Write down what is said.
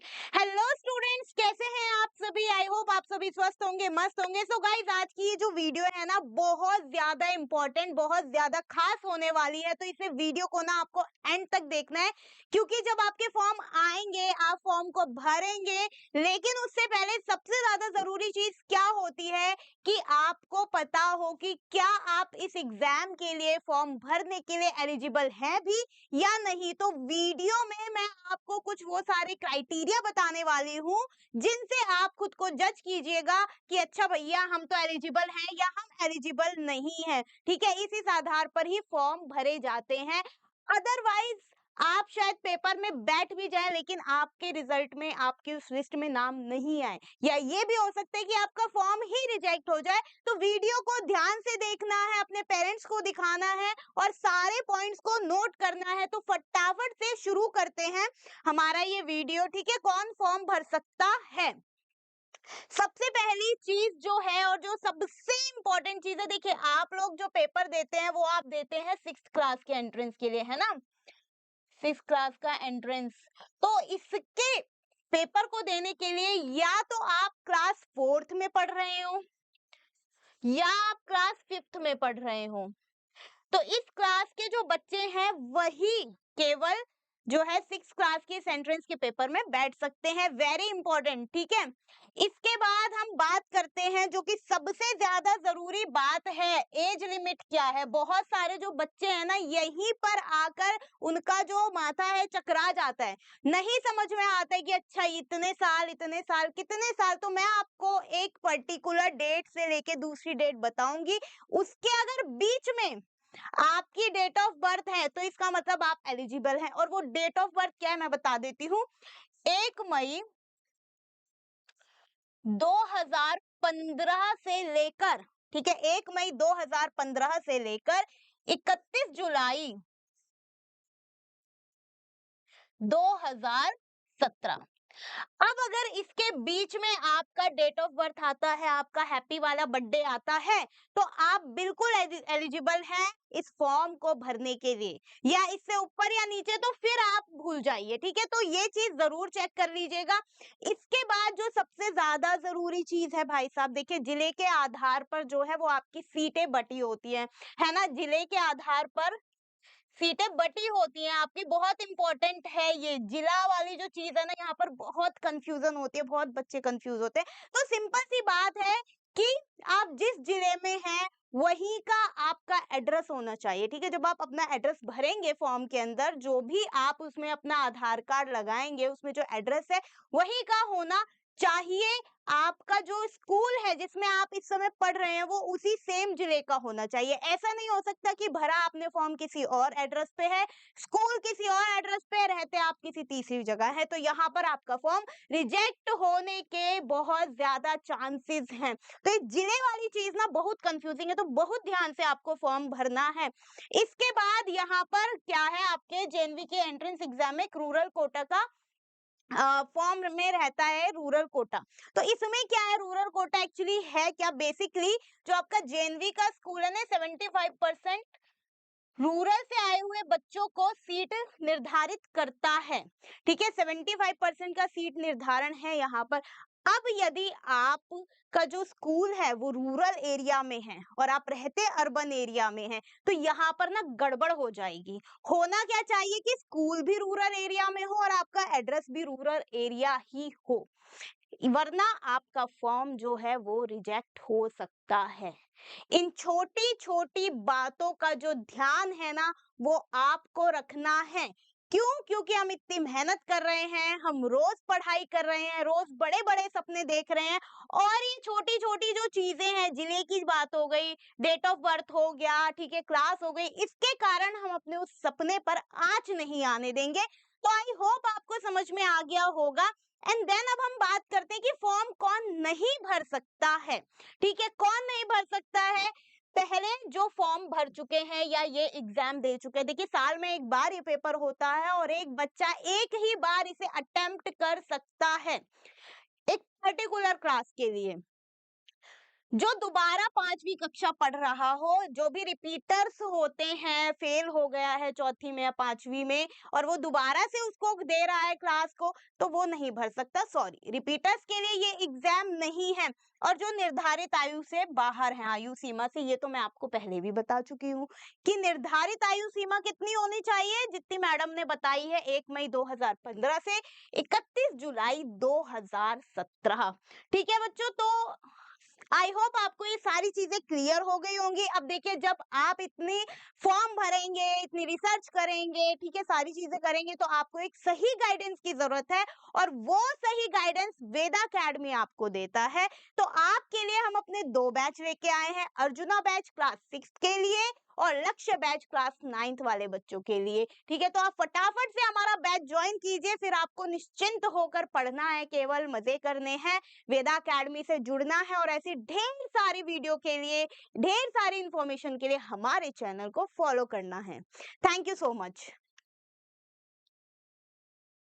Hello students, कैसे हैं आप सभी। आई होप आप सभी स्वस्थ होंगे, मस्त होंगे। सो गाइज, आज की ये जो वीडियो है ना, बहुत ज्यादा इंपॉर्टेंट, बहुत ज्यादा खास होने वाली है। तो इसे वीडियो को ना आपको एंड तक देखना है, क्योंकि जब आपके फॉर्म आएंगे आप फॉर्म को भरेंगे, लेकिन उससे पहले सबसे ज्यादा जरूरी चीज क्या होती है कि आपको पता हो कि क्या आप इस एग्जाम के लिए फॉर्म भरने के लिए एलिजिबल हैं भी या नहीं। तो वीडियो में मैं आपको कुछ वो सारे क्राइटेरिया बताने वाली हूँ, जिनसे आप खुद को जज कीजिएगा कि अच्छा भैया, हम तो एलिजिबल हैं या हम एलिजिबल नहीं हैं। ठीक है, इस आधार पर ही फॉर्म भरे जाते हैं। अदरवाइज आप शायद पेपर में बैठ भी जाए, लेकिन आपके रिजल्ट में, आपकी उस लिस्ट में नाम नहीं आए, या ये भी हो सकता है कि आपका फॉर्म ही रिजेक्ट हो जाए। तो वीडियो को ध्यान से देखना है, अपने पेरेंट्स को दिखाना है और सारे पॉइंट्स को नोट करना है। तो फटाफट से शुरू करते हैं हमारा ये वीडियो। ठीक है, कौन फॉर्म भर सकता है। सबसे पहली चीज जो है और जो सबसे इंपॉर्टेंट चीज है, देखिए आप लोग जो पेपर देते हैं वो आप देते हैं 6th क्लास के एंट्रेंस के लिए, है ना। 6th क्लास का एंट्रेंस, तो इसके पेपर को देने के लिए या तो आप क्लास 4th में पढ़ रहे हो या आप क्लास 5th में पढ़ रहे हो। तो इस क्लास के जो बच्चे हैं वही केवल जो है 6th क्लास के एंट्रेंस के पेपर में बैठ सकते हैं। Very important. ठीक है, इसके बाद हम बात करते हैं जो कि सबसे ज्यादा जरूरी बात है, एज लिमिट क्या है। बहुत सारे जो बच्चे हैं ना, यहीं पर आकर उनका जो माथा है चकरा जाता है, नहीं समझ में आता है कि अच्छा इतने साल, इतने साल, कितने साल। तो मैं आपको एक पर्टिकुलर डेट से लेके दूसरी डेट बताऊंगी, उसके अगर बीच में आपकी डेट ऑफ बर्थ है तो इसका मतलब आप एलिजिबल हैं। और वो डेट ऑफ बर्थ क्या है मैं बता देती हूँ। 1 मई 2015 से लेकर, ठीक है, 1 मई 2015 से लेकर 31 जुलाई 2017। अब अगर इसके बीच में आपका डेट ऑफ बर्थ आता है, आपका हैप्पी वाला बर्थडे आता है, तो आप बिल्कुल एलिजिबल हैं इस फॉर्म को भरने के लिए। या इससे ऊपर या नीचे तो फिर आप भूल जाइए। ठीक है, तो ये चीज जरूर चेक कर लीजिएगा। इसके बाद जो सबसे ज्यादा जरूरी चीज है भाई साहब, देखिए जिले के आधार पर जो है वो आपकी सीटें बटी होती है ना। जिले के आधार पर सीटें बटी होती हैं आपकी। बहुत इंपॉर्टेंट है ये जिला वाली जो चीज है ना, यहाँ पर बहुत कंफ्यूजन होती है, बहुत बच्चे कंफ्यूज होते हैं। तो सिंपल सी बात है कि आप जिस जिले में हैं वही का आपका एड्रेस होना चाहिए। ठीक है, जब आप अपना एड्रेस भरेंगे फॉर्म के अंदर, जो भी आप उसमें अपना आधार कार्ड लगाएंगे, उसमें जो एड्रेस है वही का होना चाहिए। आपका जो स्कूल है जिसमें आप इस समय पढ़ रहे हैं वो उसी सेम जिले का होना चाहिए। ऐसा नहीं हो सकता कि भरा आपने फॉर्म किसी और एड्रेस पे है, स्कूल किसी और एड्रेस पे, रहते आप किसी तीसरी जगह है, तो यहाँ पर आपका फॉर्म रिजेक्ट होने के बहुत ज्यादा चांसेस हैं। तो ये जिले वाली चीज ना बहुत कंफ्यूजिंग है, तो बहुत ध्यान से आपको फॉर्म भरना है। इसके बाद यहाँ पर क्या है, आपके जेएनवी के एंट्रेंस एग्जाम में एक रूरल कोटा का फॉर्म में रहता है, रूरल कोटा। तो इसमें क्या है, रूरल कोटा एक्चुअली है क्या, बेसिकली जो आपका जेएनवी का स्कूल है ना, 75% रूरल से आए हुए बच्चों को सीट निर्धारित करता है। ठीक है, 75% का सीट निर्धारण है यहाँ पर। अब यदि आप का जो स्कूल है वो रूरल एरिया में है और आप रहते अर्बन एरिया में हैं, तो यहाँ पर ना गड़बड़ हो जाएगी। होना क्या चाहिए कि स्कूल भी रूरल एरिया में हो और आपका एड्रेस भी रूरल एरिया ही हो, वरना आपका फॉर्म जो है वो रिजेक्ट हो सकता है। इन छोटी छोटी बातों का जो ध्यान है ना, वो आपको रखना है। क्यों? क्योंकि हम इतनी मेहनत कर रहे हैं, हम रोज पढ़ाई कर रहे हैं, रोज बड़े बड़े सपने देख रहे हैं, और ये छोटी छोटी जो चीजें हैं, जिले की बात हो गई, डेट ऑफ बर्थ हो गया, ठीक है, क्लास हो गई, इसके कारण हम अपने उस सपने पर आंच नहीं आने देंगे। तो आई होप आपको समझ में आ गया होगा। एंड देन अब हम बात करते हैं कि फॉर्म कौन नहीं भर सकता है। ठीक है, कौन नहीं भर सकता है। पहले जो फॉर्म भर चुके हैं या ये एग्जाम दे चुके हैं, देखिए साल में एक बार ये पेपर होता है और एक बच्चा एक ही बार इसे अटेम्प्ट कर सकता है एक पर्टिकुलर क्लास के लिए। जो दोबारा 5वीं कक्षा पढ़ रहा हो, जो भी रिपीटर्स होते हैं, फेल हो गया है चौथी में या 5वीं में और वो दोबारा से उसको दे रहा है क्लास को, तो वो नहीं भर सकता। सॉरी, रिपीटर्स के लिए ये एग्जाम नहीं है। और जो निर्धारित आयु से बाहर है, आयु सीमा से, ये तो मैं आपको पहले भी बता चुकी हूँ कि निर्धारित आयु सीमा कितनी होनी चाहिए, जितनी मैडम ने बताई है, 1 मई 2015 से 31 जुलाई 2017। ठीक है बच्चों, तो आई होप आपको ये सारी चीजें क्लियर हो गई होंगी। अब देखिए, जब आप इतनी फॉर्म भरेंगे, इतनी रिसर्च करेंगे, ठीक है, सारी चीजें करेंगे, तो आपको एक सही गाइडेंस की जरूरत है और वो सही गाइडेंस वेदा अकेडमी आपको देता है। तो आपके लिए हम अपने 2 बैच लेके आए हैं, अर्जुना बैच क्लास 6 के लिए और लक्ष्य बैच क्लास 9th वाले बच्चों के लिए। ठीक है, तो आप फटाफट से हमारा बैच ज्वाइन कीजिए, फिर आपको निश्चिंत होकर पढ़ना है, केवल मजे करने हैं, वेदा अकेडमी से जुड़ना है और ऐसी ढेर सारी वीडियो के लिए, ढेर सारी इंफॉर्मेशन के लिए हमारे चैनल को फॉलो करना है। Thank you so much.